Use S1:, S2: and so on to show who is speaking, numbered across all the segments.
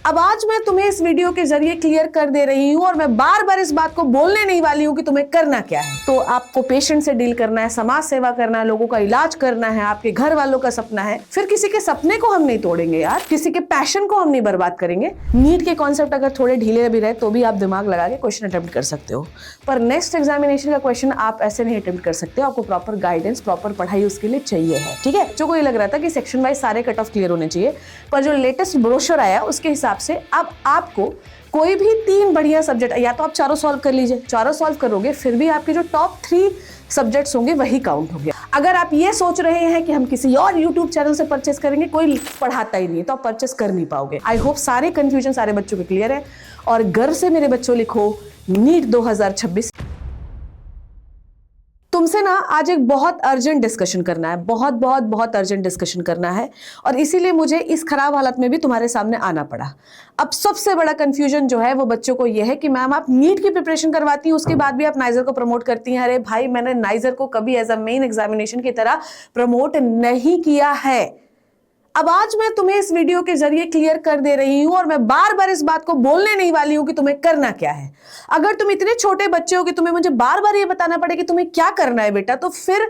S1: अब आज मैं तुम्हें इस वीडियो के जरिए क्लियर कर दे रही हूं और मैं बार बार इस बात को बोलने नहीं वाली हूं कि तुम्हें करना क्या है। तो आपको पेशेंट से डील करना है, समाज सेवा करना है, लोगों का इलाज करना है, आपके घर वालों का सपना है। फिर किसी के सपने को हम नहीं तोड़ेंगे यार, किसी के पैशन को हम नहीं बर्बाद करेंगे। नीट के कॉन्सेप्ट अगर थोड़े ढीले भी रहे तो भी आप दिमाग लगा के क्वेश्चन अटेम्प्ट कर सकते हो, पर नेक्स्ट एग्जामिनेशन का क्वेश्चन आप ऐसे नहीं अटेम्प्ट कर सकते हो। आपको प्रॉपर गाइडेंस, प्रॉपर पढ़ाई उसके लिए चाहिए है, ठीक है। जो को ये लग रहा था कि सेक्शन वाइज सारे कट ऑफ क्लियर होने चाहिए, पर जो लेटेस्ट ब्रोशर आया उसके हिसाब से अब आपको कोई भी 3 बढ़िया सब्जेक्ट, या तो आप चारों सॉल्व कर लीजिए, चारों सॉल्व करोगे फिर भी आपके जो टॉप 3 सब्जेक्ट्स होंगे वही काउंट होंगे। अगर आप ये सोच रहे हैं कि हम किसी और यूट्यूब चैनल से परचेस करेंगे, कोई पढ़ाता ही नहीं तो आप परचेस कर नहीं पाओगे। आई होप सारे कंफ्यूजन सारे बच्चों के क्लियर है। और गर्व से मेरे बच्चों लिखो नीट 2026। तुमसे ना आज एक बहुत अर्जेंट डिस्कशन करना है, बहुत अर्जेंट डिस्कशन करना है, और इसीलिए मुझे इस खराब हालत में भी तुम्हारे सामने आना पड़ा। अब सबसे बड़ा कंफ्यूजन जो है वो बच्चों को ये है कि मैम आप नीट की प्रिपरेशन करवाती हैं, उसके बाद भी आप नाइजर को प्रमोट करती हैं। अरे भाई, मैंने नाइजर को कभी एज अ मेन एग्जामिनेशन की तरह प्रमोट नहीं किया है। अब आज मैं तुम्हें इस वीडियो के जरिए क्लियर कर दे रही हूं और मैं बार बार इस बात को बोलने नहीं वाली हूं कि तुम्हें करना क्या है। अगर तुम इतने छोटे बच्चे हो कि तुम्हें मुझे बार बार ये बताना पड़े कि तुम्हें क्या करना है बेटा, तो फिर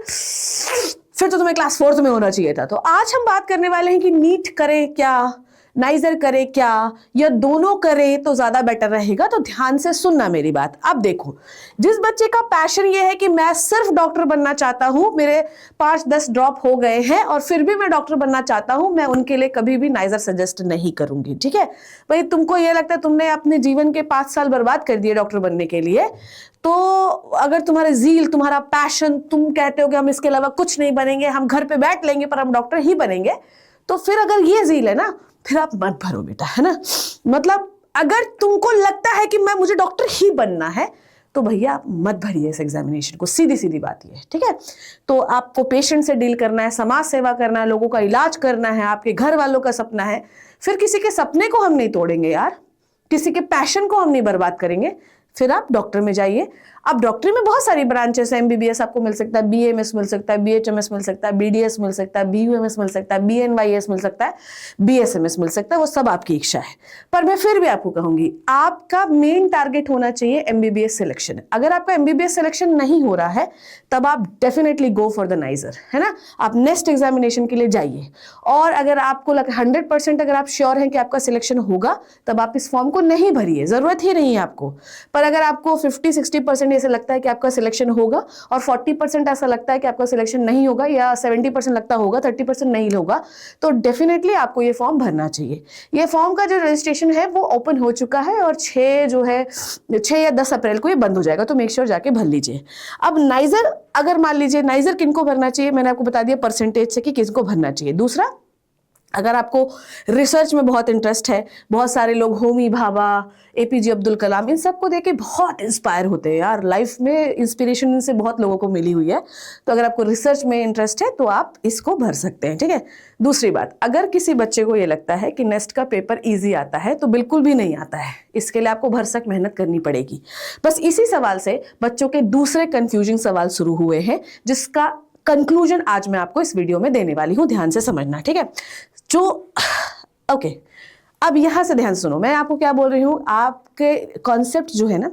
S1: तो तुम्हें क्लास 4th में होना चाहिए था। तो आज हम बात करने वाले हैं कि नीट करे क्या, नाइजर करे क्या, या दोनों करे तो ज्यादा बेटर रहेगा। तो ध्यान से सुनना मेरी बात। अब देखो, जिस बच्चे का पैशन ये है कि मैं सिर्फ डॉक्टर बनना चाहता हूं, मेरे 5-10 ड्रॉप हो गए हैं और फिर भी मैं डॉक्टर बनना चाहता हूं, मैं उनके लिए कभी भी नाइजर सजेस्ट नहीं करूंगी, ठीक है। भाई, तुमको ये लगता है तुमने अपने जीवन के 5 साल बर्बाद कर दिए डॉक्टर बनने के लिए, तो अगर तुम्हारा जील, तुम्हारा पैशन, तुम कहते हो कि हम इसके अलावा कुछ नहीं बनेंगे, हम घर पे बैठ लेंगे पर हम डॉक्टर ही बनेंगे, तो फिर अगर ये जील है ना, फिर आप मत भरो बेटा, है ना। मतलब अगर तुमको लगता है कि मुझे डॉक्टर ही बनना है, तो भैया आप मत भरिए इस एग्जामिनेशन को। सीधी बात ये है, ठीक है। तो आपको पेशेंट से डील करना है, समाज सेवा करना है, लोगों का इलाज करना है, आपके घर वालों का सपना है। फिर किसी के सपने को हम नहीं तोड़ेंगे यार, किसी के पैशन को हम नहीं बर्बाद करेंगे। फिर आप डॉक्टर में जाइए। अब डॉक्टरी में बहुत सारी ब्रांचेस है। MBBS आपको मिल सकता है, BAMS मिल सकता है, BHMS मिल सकता है, BDS मिल सकता है, BUMS मिल सकता है, BNYS मिल सकता है, BSMS मिल सकता है। वो सब आपकी इच्छा है, पर मैं फिर भी आपको कहूंगी आपका मेन टारगेट होना चाहिए MBBS सिलेक्शन। अगर आपका MBBS सिलेक्शन नहीं हो रहा है तब आप definitely go for the niger, है ना। आप नेक्स्ट एग्जामिनेशन के लिए जाइए, और अगर आपको 100% अगर आप श्योर हैं कि आपका सिलेक्शन होगा, तब आप इस फॉर्म को नहीं भरिए, जरूरत ही नहीं है आपको। पर अगर आपको 50-60% ऐसा लगता है कि आपका सिलेक्शन होगा और 40% ऐसा लगता है कि आपका सिलेक्शन नहीं होगा, या 70% लगता होगा, 30% नहीं होगा, तो डेफिनेटली आपको ये फॉर्म भरना चाहिए। ये फॉर्म का जो रजिस्ट्रेशन है वो ओपन हो चुका है, और 6 या 10 अप्रैल को ये बंद हो जाएगा, तो मेक श्योर जाके भर लीजिए। अब नाइजर, अगर मान लीजिए नाइजर किनको भरना चाहिए, मैंने आपको बता दिया परसेंटेज से कि किसको भरना चाहिए। दूसरा, अगर आपको रिसर्च में बहुत इंटरेस्ट है, बहुत सारे लोग होमी भाभा, APJ अब्दुल कलाम, इन सबको देख के बहुत इंस्पायर होते हैं यार। लाइफ में इंस्पिरेशन इनसे बहुत लोगों को मिली हुई है। तो अगर आपको रिसर्च में इंटरेस्ट है तो आप इसको भर सकते हैं, ठीक है। दूसरी बात, अगर किसी बच्चे को ये लगता है कि नेक्स्ट का पेपर ईजी आता है, तो बिल्कुल भी नहीं आता है। इसके लिए आपको भरसक मेहनत करनी पड़ेगी। बस इसी सवाल से बच्चों के दूसरे कंफ्यूजिंग सवाल शुरू हुए हैं, जिसका कंक्लूजन आज मैं आपको इस वीडियो में देने वाली हूं। ध्यान से समझना, ठीक है। ओके, अब यहां से ध्यान सुनो, मैं आपको क्या बोल रही हूं। आपके कॉन्सेप्ट जो है ना,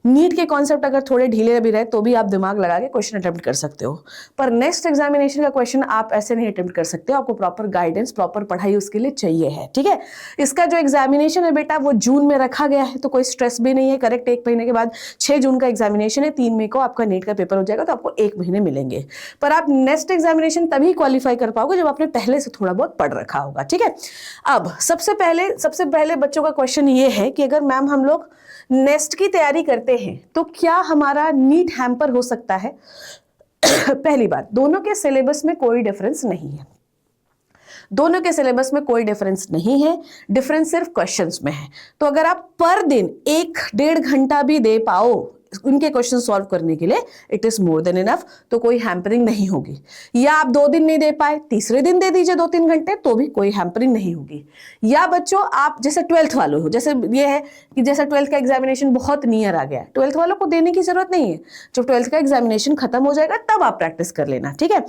S1: नीट के कॉन्सेप्ट अगर थोड़े ढीले भी रहे तो भी आप दिमाग लगा के क्वेश्चन अटेम्प्ट कर सकते हो, पर नेक्स्ट एग्जामिनेशन का क्वेश्चन आप ऐसे नहीं अटेम्प्ट कर सकते हो। आपको प्रॉपर गाइडेंस, प्रॉपर पढ़ाई उसके लिए चाहिए है, ठीक है। इसका जो एग्जामिनेशन है बेटा, वो जून में रखा गया है, तो कोई स्ट्रेस भी नहीं है। करेक्ट 1 महीने के बाद 6 जून का एग्जामिनेशन है, 3 मई को आपका नीट का पेपर हो जाएगा, तो आपको 1 महीने मिलेंगे। पर आप नेक्स्ट एग्जामिनेशन तभी क्वालिफाई कर पाओगे जब आपने पहले से थोड़ा बहुत पढ़ रखा होगा, ठीक है। अब सबसे पहले बच्चों का क्वेश्चन ये है कि अगर मैम हम लोग नेक्स्ट की तैयारी करते हैं तो क्या हमारा नीट हैम्पर हो सकता है। पहली बात, दोनों के सिलेबस में कोई डिफरेंस नहीं है। दोनों के सिलेबस में कोई डिफरेंस नहीं है, डिफरेंस सिर्फ क्वेश्चंस में है। तो अगर आप पर दिन 1-1.5 घंटा भी दे पाओ उनके क्वेश्चन सॉल्व करने के लिए, it is more than enough, तो कोई हैम्परिंग नहीं होगी। या आप 2 दिन नहीं दे पाए, तीसरे दिन दे दीजिए 2-3 घंटे, तो भी कोई हैम्परिंग नहीं होगी। या बच्चों, आप जैसे 12th वालों हो, जैसे ये है कि जैसे 12th का एग्जामिनेशन बहुत नियर आ गया है, 12th वालों को देने की जरूरत नहीं है। जब 12th का एग्जामिनेशन खत्म हो जाएगा तब आप प्रैक्टिस कर लेना, ठीक है।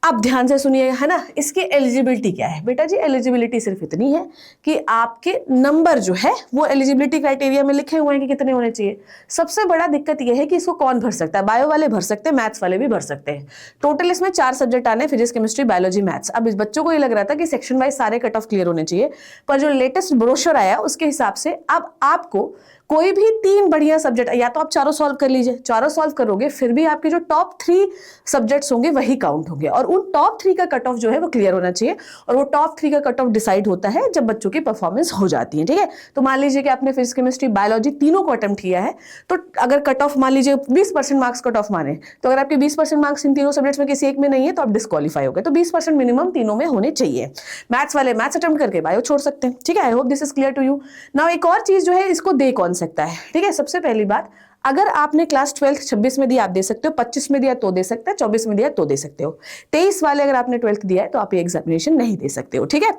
S1: अब ध्यान से सुनिए, है ना, इसकी एलिजिबिलिटी क्या है बेटा जी? एलिजिबिलिटी सिर्फ इतनी है कि आपके नंबर जो है वो एलिजिबिलिटी क्राइटेरिया में लिखे हुए हैं कि कितने होने चाहिए। सबसे बड़ा दिक्कत यह है कि इसको कौन भर सकता है? बायो वाले भर सकते हैं, मैथ्स वाले भी भर सकते हैं। टोटल इसमें 4 सब्जेक्ट आने, फिजिक्स, केमिस्ट्री, बायोलॉजी, मैथ्स। अब इस बच्चों को ये लग रहा था कि सेक्शन वाइज सारे कट ऑफ क्लियर होने चाहिए, पर जो लेटेस्ट ब्रोशर आया उसके हिसाब से अब आपको कोई भी 3 बढ़िया सब्जेक्ट, या तो आप चारों सॉल्व कर लीजिए, चारों सॉल्व करोगे फिर भी आपके जो टॉप 3 सब्जेक्ट्स होंगे वही काउंट होंगे, और उन टॉप 3 का कट ऑफ जो है वो क्लियर होना चाहिए। और वो टॉप 3 का कट ऑफ डिसाइड होता है जब बच्चों की परफॉर्मेंस हो जाती है, ठीक है। तो मान लीजिए कि आपने फिजिक्स, केमिस्ट्री, बायोलॉजी तीनों को अटेम्प्ट किया है, तो अगर कट ऑफ मान लीजिए 20% मार्क्स कट ऑफ माने, तो अगर आपके 20% मार्क्स इन तीनों सब्जेक्ट्स में किसी एक में नहीं है तो आप डिस्क्वालीफाई हो गए। तो 20% मिनिमम तीनों में होने चाहिए। मैथ्स वाले मैथ्स अटेम्प्ट करके बायो छोड़ सकते हैं, ठीक है। I hope this is clear to you. Now एक और चीज जो है, इसको दे कौन सकता है, ठीक है। सबसे पहली बात, अगर आपने क्लास 12 26 में दिया आप दे सकते हो, 25 में दिया तो दे सकते हैं, 24 में दिया तो दे सकते हो। 23 वाले अगर आपने 12th दिया है तो आप ये एग्जामिनेशन नहीं दे सकते हो, ठीक है।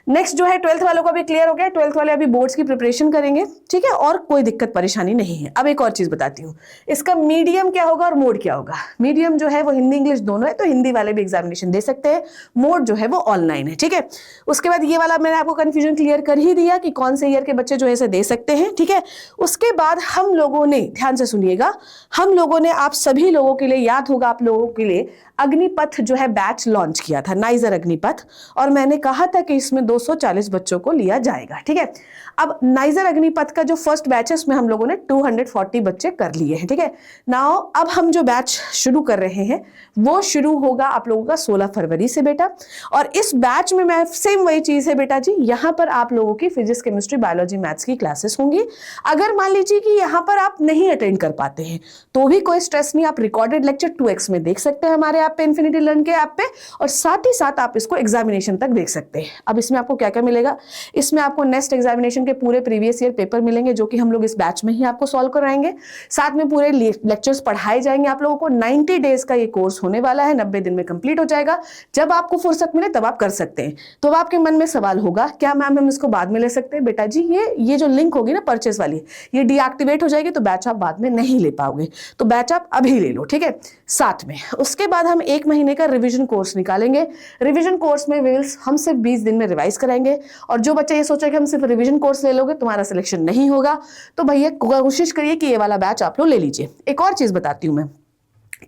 S1: नेक्स्ट जो है 12th वालों का भी क्लियर हो गया। 12th वाले अभी बोर्ड्स की प्रिपरेशन करेंगे, ठीक है, और कोई दिक्कत परेशानी नहीं है। अब एक और चीज बताती हूँ, इसका मीडियम क्या होगा और मोड क्या होगा। मीडियम जो है वो हिंदी इंग्लिश दोनों है, तो हिंदी वाले भी एग्जामिनेशन दे सकते हैं। मोड जो है वो ऑनलाइन है, ठीक है। उसके बाद ये वाला मैंने आपको कंफ्यूजन क्लियर कर ही दिया कि कौन से ईयर के बच्चे जो है इसे दे सकते हैं, ठीक है। उसके बाद हम लोगों ने, ध्यान से सुनिएगा, हम लोगों ने आप सभी लोगों के लिए, याद होगा आप लोगों के लिए, अग्निपथ जो है बैच लॉन्च किया था, नाइजर अग्निपथ, और मैंने कहा था कि इसमें 240 बच्चों को लिया जाएगा, ठीक है। अब नाइजर अग्निपथ का जो फर्स्ट बैच है उसमें हम लोगों ने 240 बच्चे कर लिए हैं, ठीक है। नाउ अब हम जो बैच शुरू कर रहे हैं वो शुरू होगा आप लोगों का 16 फरवरी से बेटा। और इस बैच में मैं सेम वही चीज है बेटा जी, यहां पर आप लोगों की फिजिक्स, केमिस्ट्री, बायोलॉजी, मैथ्स की क्लासेस होंगी। अगर मान लीजिए कि यहां पर आप नहीं अटेंड कर पाते हैं तो भी कोई स्ट्रेस नहीं, आप रिकॉर्डेड लेक्चर 2x में देख सकते हैं हमारे ऐप पे, इन्फिनिटी लर्न के ऐप पे, और साथ ही साथ आप इसको एग्जामिनेशन तक देख सकते हैं। अब इसमें आपको क्या क्या मिलेगा? इसमें आपको नेक्स्ट एग्जामिनेशन के पूरे प्रीवियस ईयर पेपर मिलेंगे जो कि हम लोग इस बैच में ही आपको सॉल्व कराएंगे। साथ में पूरे लेक्चर्स पढ़ाए जाएंगे आप लोगों को। 90 डेज का ये कोर्स होने वाला है, 90 दिन में कंप्लीट हो जाएगा। जब आपको फुर्सत मिले तब आप कर सकते हैं। तो अब आपके मन में सवाल होगा, क्या मैम हम इसको बाद में ले सकते हैं? बेटा जी ये जो लिंक होगी ना परचेस वाली, ये डीएक्टिवेट हो जाएगी, तो बैच आप बाद में नहीं ले पाओगे, तो बैच आप अभी ले लो, ठीक है, साथ में। उसके बाद हम 1 महीने का रिवीजन कोर्स निकालेंगे। रिवीजन कोर्स में हम सिर्फ 20 दिन में रिवाइज कराएंगे। और जो बच्चा ये सोचे कि हम सिर्फ रिवीजन कोर्स ले लोगे तुम्हारा सिलेक्शन नहीं होगा, तो भैया कोशिश करिए कि ये वाला बैच आप लोग ले लीजिए। एक और चीज बताती हूँ मैं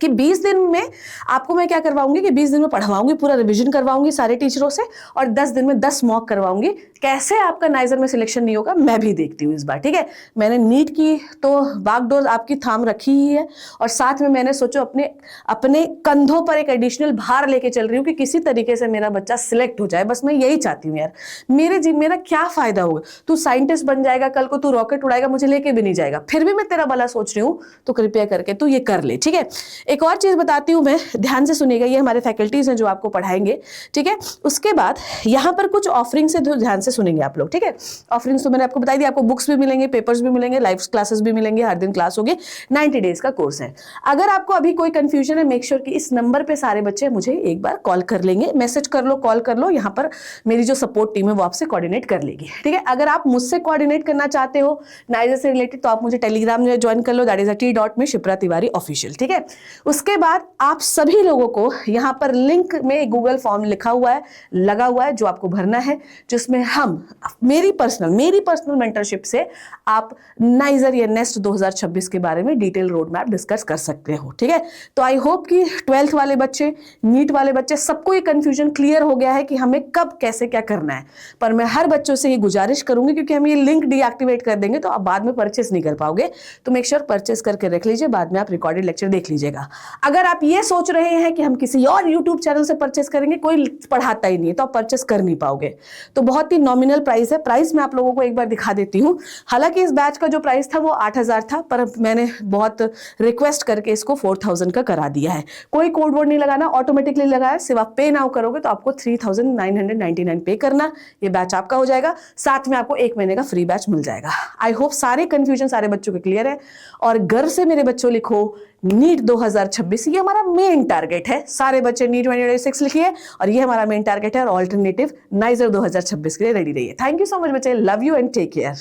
S1: कि 20 दिन में आपको मैं क्या करवाऊंगी कि 20 दिन में पढ़वाऊंगी, पूरा रिवीजन करवाऊंगी सारे टीचरों से, और 10 दिन में 10 मॉक करवाऊंगी। कैसे आपका नाइजर में सिलेक्शन नहीं होगा मैं भी देखती हूँ इस बार, ठीक है। मैंने नीट की तो बागडोर आपकी थाम रखी ही है, और साथ में मैंने सोचो अपने कंधों पर एक एडिशनल भार लेके चल रही हूँ कि किसी तरीके से मेरा बच्चा सिलेक्ट हो जाए। बस मैं यही चाहती हूँ यार, मेरा क्या फायदा होगा? तू साइंटिस्ट बन जाएगा, कल को तू रॉकेट उड़ाएगा, मुझे लेके भी नहीं जाएगा, फिर भी मैं तेरा भला सोच रही हूँ, तो कृपया करके तू ये कर ले, ठीक है। एक और चीज बताती हूं मैं, ध्यान से सुनिएगा, ये हमारे फैकल्टीज हैं जो आपको पढ़ाएंगे, ठीक है। उसके बाद यहां पर कुछ ऑफरिंग्स है, ध्यान से सुनेंगे आप लोग, ठीक है। ऑफरिंग्स तो मैंने आपको बताई दी, आपको बुक्स भी मिलेंगे, पेपर्स भी मिलेंगे, लाइव क्लासेस भी मिलेंगे, हर दिन क्लास होगी, 90 डेज का कोर्स है। अगर आपको अभी कोई कंफ्यूजन है, मेक श्योर कि इस नंबर पे सारे बच्चे मुझे एक बार कॉल कर लेंगे, मैसेज कर लो, कॉल कर लो, यहाँ पर मेरी जो सपोर्ट टीम है वो आपसे कोऑर्डिनेट कर लेगी, ठीक है। अगर आप मुझसे कोऑर्डिनेट करना चाहते हो नाइजर से रिलेटेड, तो आप मुझे टेलीग्राम में ज्वाइन कर लो, that is t.me Shipra Tiwari official, ठीक है। उसके बाद आप सभी लोगों को यहाँ पर लिंक में गूगल फॉर्म लिखा हुआ है, लगा हुआ है, जो आपको भरना है, जिसमें हम मेरी पर्सनल मेंटरशिप से आप नाइजर या नेस्ट 2026 के बारे में डिटेल रोड मैप डिस्कस कर सकते हो, ठीक है। तो आई होप कि 12th वाले बच्चे, नीट वाले बच्चे, सबको ये कंफ्यूजन क्लियर हो गया है कि हमें कब कैसे क्या करना है। पर मैं हर बच्चों से ये गुजारिश करूंगी, क्योंकि हम ये लिंक डीएक्टिवेट कर देंगे तो आप बाद में परचेस नहीं कर पाओगे, तो मेक श्योर परचेस करके रख लीजिए, बाद में आप रिकॉर्डेड लेक्चर देख लीजिएगा। अगर आप ये सोच रहे हैं कि हम किसी और यूट्यूब चैनल से परचेस करेंगे, कोई पढ़ाता ही नहीं है, तो आप परचेस कर नहीं पाओगे। तो बहुत ही नॉमिनल प्राइस है। प्राइस मैं आप लोगों को एक बार दिखा देती हूँ। हालांकि इस बैच का जो प्राइस था वो 8000 था, पर मैंने बहुत रिक्वेस्ट करके इसको 4000 का करा दिया है। कोई कोड वर्ड नहीं लगाना, ऑटोमेटिकली लगाया, सिर्फ आप पे नाउ करोगे तो आपको 3999 पे करना, ये बैच आपका हो जाएगा। साथ में आपको 1 महीने का फ्री बैच मिल जाएगा। आई होप सारे कंफ्यूजन सारे बच्चों के क्लियर है। और गर्व से मेरे बच्चों लिखो नीट 2026, ये हमारा मेन टारगेट है। सारे बच्चे नीट 2026 लिखिए, और ये हमारा मेन टारगेट है, और ऑल्टरनेटिव नाइजर 2026 के लिए रेडी रहिए। थैंक यू सो मच बच्चे, love you and take care.